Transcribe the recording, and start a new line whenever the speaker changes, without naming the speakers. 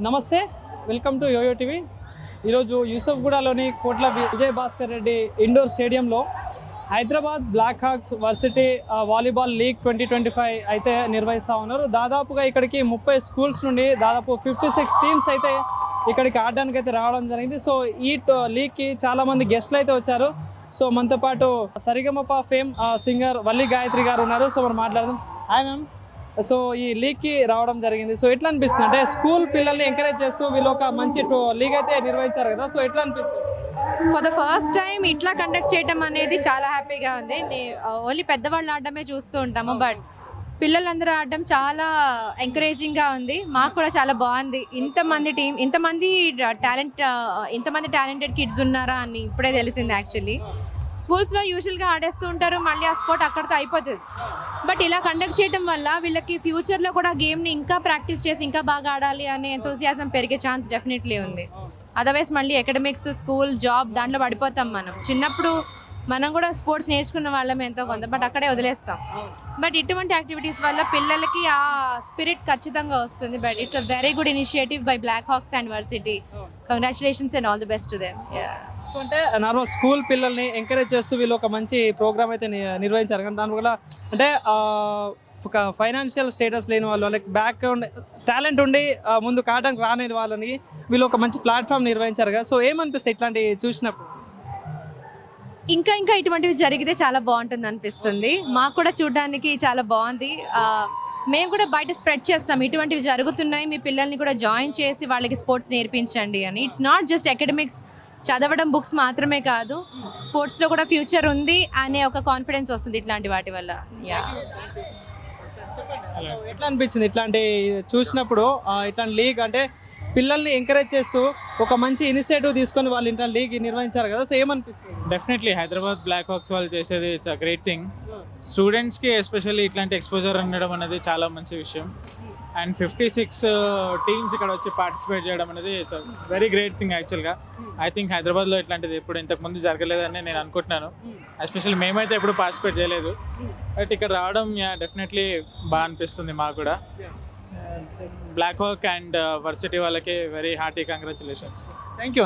నమస్తే, welcome to yo-yo TV. ఈరోజు యూసఫ్గూడలోని కోట్ల విజయ్ భాస్కర్ రెడ్డి ఇండోర్ స్టేడియంలో Hyderabad black hawks varsity volleyball league 2025 అయితే నిర్వహిస్తూ ఉన్నారు. దాదాపుగా ఇక్కడికి 30 స్కూల్స్ నుండి దాదాపు 56 టీమ్స్ అయితే ఇక్కడికి ఆడడానికి అయితే రావడం జరిగింది. సో ఈ లీగ్కి చాలామంది గెస్ట్లు అయితే వచ్చారు. సో మనతో పాటు సరిగమప ఫేమ్ సింగర్ వల్లి గాయత్రి గారు ఉన్నారు. సో మనం మాట్లాడదాం. Hi ma'am. సో ఈ లీగ్కి రావడం జరిగింది. సో ఎట్లా అనిపిస్తుంది అంటే స్కూల్ పిల్లల్ని ఎంకరేజ్ చేస్తూ వీళ్ళు ఒక మంచి లీగ్ అయితే నిర్వహించారు కదా, సో ఎట్లా అనిపిస్తుంది?
ఫర్ ద ఫస్ట్ టైం ఇట్లా కండక్ట్ చేయడం అనేది చాలా హ్యాపీగా ఉంది. ఓన్లీ పెద్దవాళ్ళు ఆడడమే చూస్తూ ఉంటాము, బట్ పిల్లలందరూ ఆడడం చాలా ఎంకరేజింగ్గా ఉంది. మాకు కూడా చాలా బాగుంది. ఇంతమంది టాలెంటెడ్ కిడ్స్ ఉన్నారా అని ఇప్పుడే తెలిసింది. యాక్చువల్లీ స్కూల్స్లో యూజువల్గా ఆడేస్తూ ఉంటారు, మళ్ళీ ఆ స్పోర్ట్ అక్కడితో అయిపోతుంది. బట్ ఇలా కండక్ట్ చేయడం వల్ల వీళ్ళకి ఫ్యూచర్లో కూడా గేమ్ని ఇంకా ప్రాక్టీస్ చేసి ఇంకా బాగా ఆడాలి అనే ఎంతోసియాజం పెరిగే ఛాన్స్ డెఫినెట్లీ ఉంది. అదర్వైజ్ మళ్ళీ అకాడమిక్స్, స్కూల్, జాబ్ దాంట్లో పడిపోతాం. చిన్నప్పుడు మనం కూడా స్పోర్ట్స్ నేర్చుకున్న వాళ్ళమే ఎంతో కొంత, బట్ అక్కడే వదిలేస్తాం. బట్ ఇటువంటి యాక్టివిటీస్ వల్ల పిల్లలకి ఆ స్పిరిట్ ఖచ్చితంగా వస్తుంది. But it's a very good initiative by black hawks and varsity. Congratulations and all the best to them.
So అంటే నార్మల్ స్కూల్ పిల్లల్ని ఎంకరేజ్ చేస్తూ వీళ్ళు ఒక మంచి ప్రోగ్రామ్ అయితే నిర్వహించారు. కానీ దానివల్ల అంటే ఒక ఫైనాన్షియల్ స్టేటస్ లేని వాళ్ళు, వాళ్ళకి బ్యాక్గ్రౌండ్ టాలెంట్ ఉండి ముందు కావడానికి రాని వాళ్ళని వీళ్ళు ఒక మంచి ప్లాట్ఫామ్ నిర్వహించారు కదా. సో ఏమనిపిస్తుంది ఇట్లాంటివి చూసినప్పుడు?
ఇంకా ఇటువంటివి జరిగితే చాలా బాగుంటుంది అనిపిస్తుంది. మాకు కూడా చూడడానికి చాలా బాగుంది. మేము కూడా బయట స్ప్రెడ్ చేస్తాం, ఇటువంటివి జరుగుతున్నాయి, మీ పిల్లల్ని కూడా జాయిన్ చేసి వాళ్ళకి స్పోర్ట్స్ నేర్పించండి అని. ఇట్స్ నాట్ జస్ట్ అకాడమిక్స్, చదవడం బుక్స్ మాత్రమే కాదు, స్పోర్ట్స్లో కూడా ఫ్యూచర్ ఉంది అనే ఒక కాన్ఫిడెన్స్ వస్తుంది ఇట్లాంటి వాటి వల్ల.
ఎట్లా అనిపించింది ఇట్లాంటి చూసినప్పుడు? ఇట్లాంటి లీగ్ అంటే పిల్లల్ని ఎంకరేజ్ చేస్తూ ఒక మంచి ఇనిషియేటివ్ తీసుకొని వాళ్ళు ఇంట్లో లీగ్ నిర్వహించారు కదా, సో ఏమనిపిస్తుంది?
డెఫినెట్లీ హైదరాబాద్ బ్లాక్ హాక్స్ వాళ్ళు చేసేది ఇట్స్ అ గ్రేట్ థింగ్. స్టూడెంట్స్కి ఎస్పెషల్లీ ఇట్లాంటి ఎక్స్పోజర్ ఉండడం అనేది చాలా మంచి విషయం. అండ్ 56 టీమ్స్ ఇక్కడ వచ్చి పార్టిసిపేట్ చేయడం అనేది ఇట్స్ వెరీ గ్రేట్ థింగ్. యాక్చువల్గా ఐ థింక్ హైదరాబాద్లో ఇట్లాంటిది ఎప్పుడు ఇంతకుముందు జరగలేదని నేను అనుకుంటున్నాను. ఎస్పెషల్లీ మేమైతే ఎప్పుడు పార్టిసిపేట్ చేయలేదు, బట్ ఇక్కడ రావడం డెఫినెట్లీ బాగా అనిపిస్తుంది మాకు కూడా. బ్లాక్ హాక్ అండ్ వర్సిటీ వాళ్ళకి very hearty congratulations.
Thank you.